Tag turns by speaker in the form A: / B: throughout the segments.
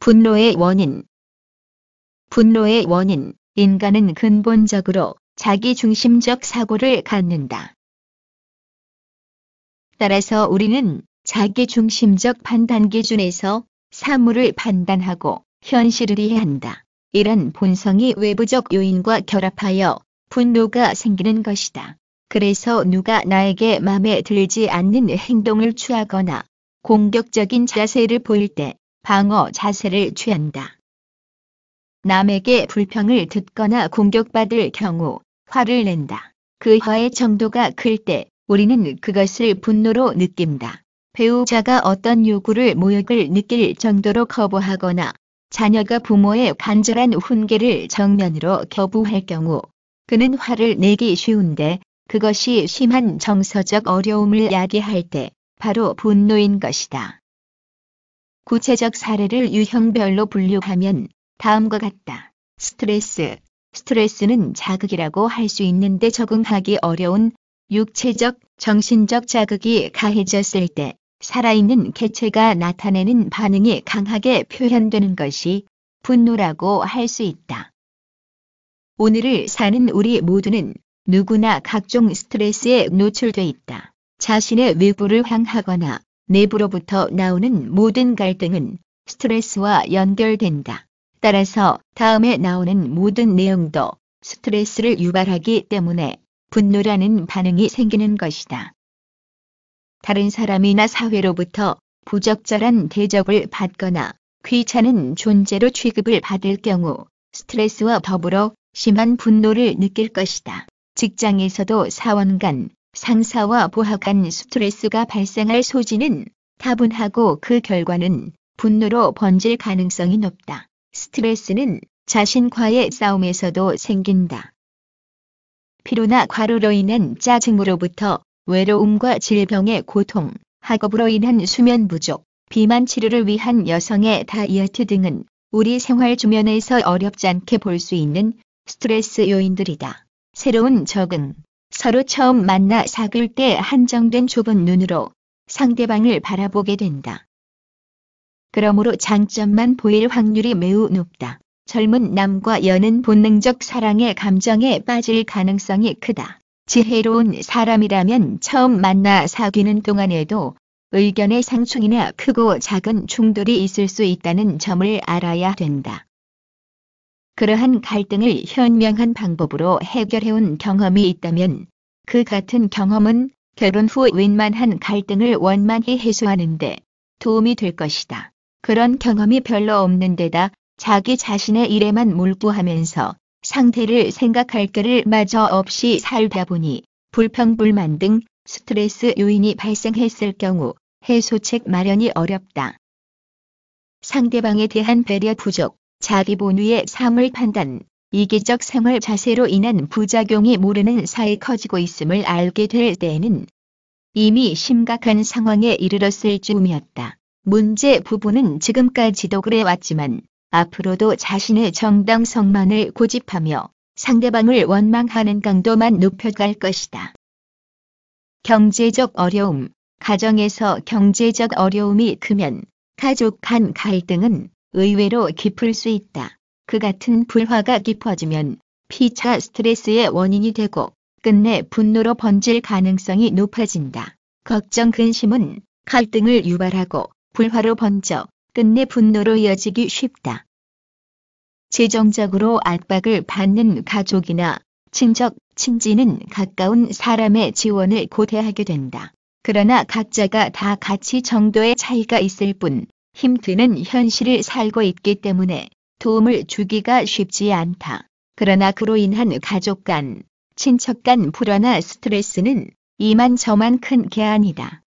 A: 분노의 원인. 분노의 원인. 인간은 근본적으로 자기중심적 사고를 갖는다. 따라서 우리는 자기중심적 판단 기준에서 사물을 판단하고 현실을 이해한다. 이런 본성이 외부적 요인과 결합하여 분노가 생기는 것이다. 그래서 누가 나에게 마음에 들지 않는 행동을 취하거나 공격적인 자세를 보일 때 방어 자세를 취한다. 남에게 불평을 듣거나 공격받을 경우 화를 낸다. 그 화의 정도가 클 때 우리는 그것을 분노로 느낀다. 배우자가 어떤 요구를 모욕을 느낄 정도로 거부하거나 자녀가 부모의 간절한 훈계를 정면으로 거부할 경우 그는 화를 내기 쉬운데 그것이 심한 정서적 어려움을 야기할 때 바로 분노인 것이다. 구체적 사례를 유형별로 분류하면 다음과 같다. 스트레스. 스트레스는 자극이라고 할 수 있는데 적응하기 어려운 육체적, 정신적 자극이 가해졌을 때 살아있는 개체가 나타내는 반응이 강하게 표현되는 것이 분노라고 할 수 있다. 오늘을 사는 우리 모두는 누구나 각종 스트레스에 노출돼 있다. 자신의 외부를 향하거나 내부로부터 나오는 모든 갈등은 스트레스와 연결된다. 따라서 다음에 나오는 모든 내용도 스트레스를 유발하기 때문에 분노라는 반응이 생기는 것이다. 다른 사람이나 사회로부터 부적절한 대접을 받거나 귀찮은 존재로 취급을 받을 경우 스트레스와 더불어 심한 분노를 느낄 것이다. 직장에서도 사원 간, 상사와 부하 간 스트레스가 발생할 소지는 다분하고 그 결과는 분노로 번질 가능성이 높다. 스트레스는 자신과의 싸움에서도 생긴다. 피로나 과로로 인한 짜증으로부터 외로움과 질병의 고통, 학업으로 인한 수면 부족, 비만 치료를 위한 여성의 다이어트 등은 우리 생활 주변에서 어렵지 않게 볼 수 있는 스트레스 요인들이다. 새로운 적응. 서로 처음 만나 사귈 때 한정된 좁은 눈으로 상대방을 바라보게 된다. 그러므로 장점만 보일 확률이 매우 높다. 젊은 남과 여는 본능적 사랑의 감정에 빠질 가능성이 크다. 지혜로운 사람이라면 처음 만나 사귀는 동안에도 의견의 상충이나 크고 작은 충돌이 있을 수 있다는 점을 알아야 된다. 그러한 갈등을 현명한 방법으로 해결해온 경험이 있다면 그 같은 경험은 결혼 후 웬만한 갈등을 원만히 해소하는 데 도움이 될 것이다. 그런 경험이 별로 없는 데다 자기 자신의 일에만 몰두하면서 상대를 생각할 겨를 마저 없이 살다 보니 불평불만 등 스트레스 요인이 발생했을 경우 해소책 마련이 어렵다. 상대방에 대한 배려 부족, 자기 본위의 사물 판단, 이기적 생활 자세로 인한 부작용이 모르는 사이 커지고 있음을 알게 될 때에는 이미 심각한 상황에 이르렀을 즈음이었다. 문제 부부는 지금까지도 그래왔지만 앞으로도 자신의 정당성만을 고집하며 상대방을 원망하는 강도만 높여갈 것이다. 경제적 어려움. 가정에서 경제적 어려움이 크면 가족 간 갈등은 의외로 깊을 수 있다. 그 같은 불화가 깊어지면 피차 스트레스의 원인이 되고 끝내 분노로 번질 가능성이 높아진다. 걱정 근심은 갈등을 유발하고 불화로 번져 끝내 분노로 이어지기 쉽다. 재정적으로 압박을 받는 가족이나 친척, 친지는 가까운 사람의 지원을 고대하게 된다. 그러나 각자가 다 가치 정도의 차이가 있을 뿐 힘드는 현실을 살고 있기 때문에 도움을 주기가 쉽지 않다. 그러나 그로 인한 가족 간, 친척 간 불화나 스트레스는 이만저만 큰 게 아니다.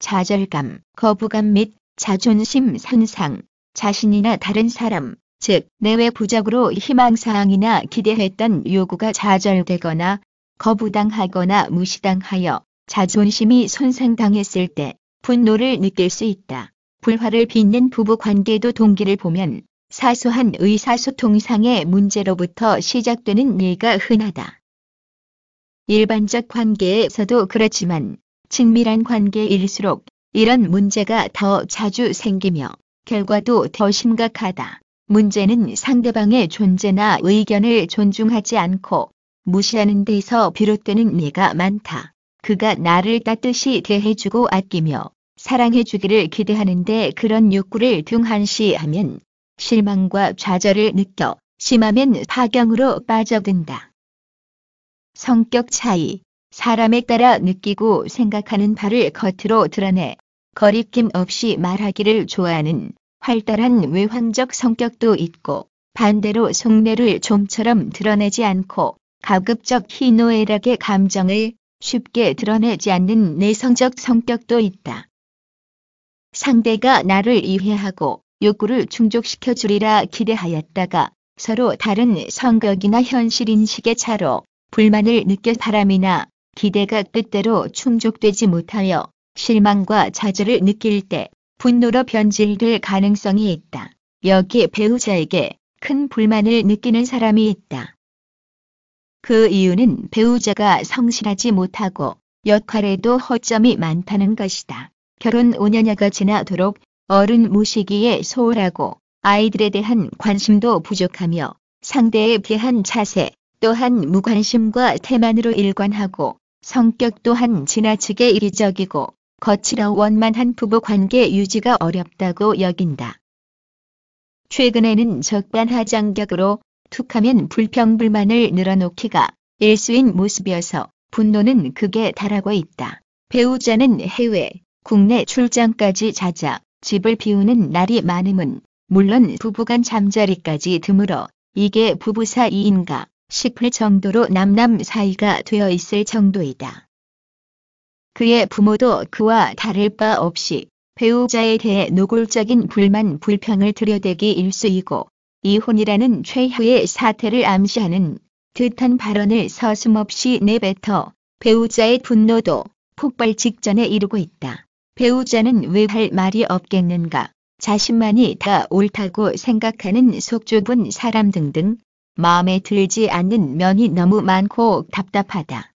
A: 좌절감, 거부감 및 자존심 상상, 자신이나 다른 사람, 즉 내외 부적으로 희망사항이나 기대했던 요구가 좌절되거나 거부당하거나 무시당하여 자존심이 손상당했을 때 분노를 느낄 수 있다. 불화를 빚는 부부 관계도 동기를 보면 사소한 의사소통상의 문제로부터 시작되는 예가 흔하다. 일반적 관계에서도 그렇지만 친밀한 관계일수록 이런 문제가 더 자주 생기며 결과도 더 심각하다. 문제는 상대방의 존재나 의견을 존중하지 않고 무시하는 데서 비롯되는 예가 많다. 그가 나를 따뜻이 대해주고 아끼며 사랑해주기를 기대하는데 그런 욕구를 등한시하면 실망과 좌절을 느껴 심하면 파경으로 빠져든다. 성격 차이. 사람에 따라 느끼고 생각하는 바를 겉으로 드러내 거리낌 없이 말하기를 좋아하는 활달한 외향적 성격도 있고 반대로 속내를 좀처럼 드러내지 않고 가급적 희노애락의 감정을 쉽게 드러내지 않는 내성적 성격도 있다. 상대가 나를 이해하고 욕구를 충족시켜 주리라 기대하였다가 서로 다른 성격이나 현실인식의 차로 불만을 느껴 바람이나 기대가 뜻대로 충족되지 못하여 실망과 좌절을 느낄 때 분노로 변질될 가능성이 있다. 여기에 배우자에게 큰 불만을 느끼는 사람이 있다. 그 이유는 배우자가 성실하지 못하고 역할에도 허점이 많다는 것이다. 결혼 5년여가 지나도록 어른 모시기에 소홀하고 아이들에 대한 관심도 부족하며 상대에 대한 자세 또한 무관심과 태만으로 일관하고 성격 또한 지나치게 이기적이고 거칠어 원만한 부부관계 유지가 어렵다고 여긴다. 최근에는 적반하장격으로 툭하면 불평불만을 늘어놓기가 일수인 모습이어서 분노는 극에 달하고 있다. 배우자는 해외, 국내 출장까지 잦아 집을 비우는 날이 많음은 물론 부부간 잠자리까지 드물어 이게 부부 사이인가 싶을 정도로 남남 사이가 되어 있을 정도이다. 그의 부모도 그와 다를 바 없이 배우자에 대해 노골적인 불만 불평을 들여대기 일쑤이고 이혼이라는 최후의 사태를 암시하는 듯한 발언을 서슴없이 내뱉어 배우자의 분노도 폭발 직전에 이르고 있다. 배우자는 왜 할 말이 없겠는가, 자신만이 다 옳다고 생각하는 속 좁은 사람 등등 마음에 들지 않는 면이 너무 많고 답답하다.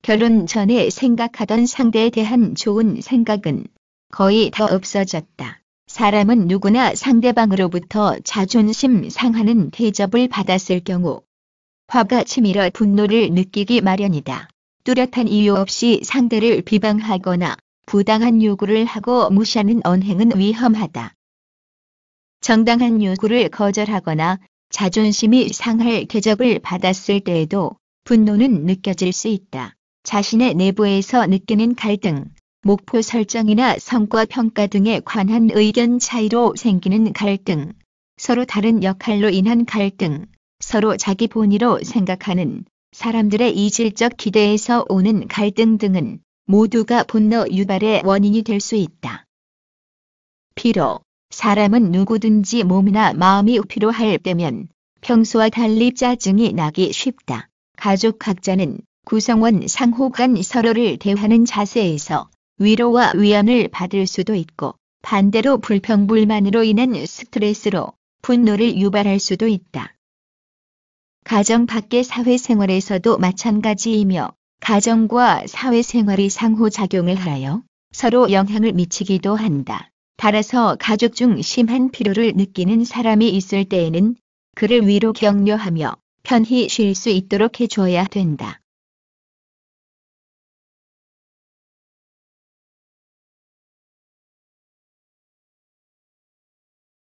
A: 결혼 전에 생각하던 상대에 대한 좋은 생각은 거의 다 없어졌다. 사람은 누구나 상대방으로부터 자존심 상하는 대접을 받았을 경우 화가 치밀어 분노를 느끼기 마련이다. 뚜렷한 이유 없이 상대를 비방하거나 부당한 요구를 하고 무시하는 언행은 위험하다. 정당한 요구를 거절하거나 자존심이 상할 대접을 받았을 때에도 분노는 느껴질 수 있다. 자신의 내부에서 느끼는 갈등, 목표 설정이나 성과 평가 등에 관한 의견 차이로 생기는 갈등, 서로 다른 역할로 인한 갈등, 서로 자기 본위로 생각하는 사람들의 이질적 기대에서 오는 갈등 등은 모두가 분노 유발의 원인이 될 수 있다. 피로. 사람은 누구든지 몸이나 마음이 피로할 때면 평소와 달리 짜증이 나기 쉽다. 가족 각자는 구성원 상호 간 서로를 대하는 자세에서 위로와 위안을 받을 수도 있고 반대로 불평불만으로 인한 스트레스로 분노를 유발할 수도 있다. 가정 밖의 사회생활에서도 마찬가지이며 가정과 사회생활이 상호작용을 하여 서로 영향을 미치기도 한다. 따라서 가족 중 심한 피로를 느끼는 사람이 있을 때에는 그를 위로 격려하며 편히 쉴 수 있도록 해줘야 된다.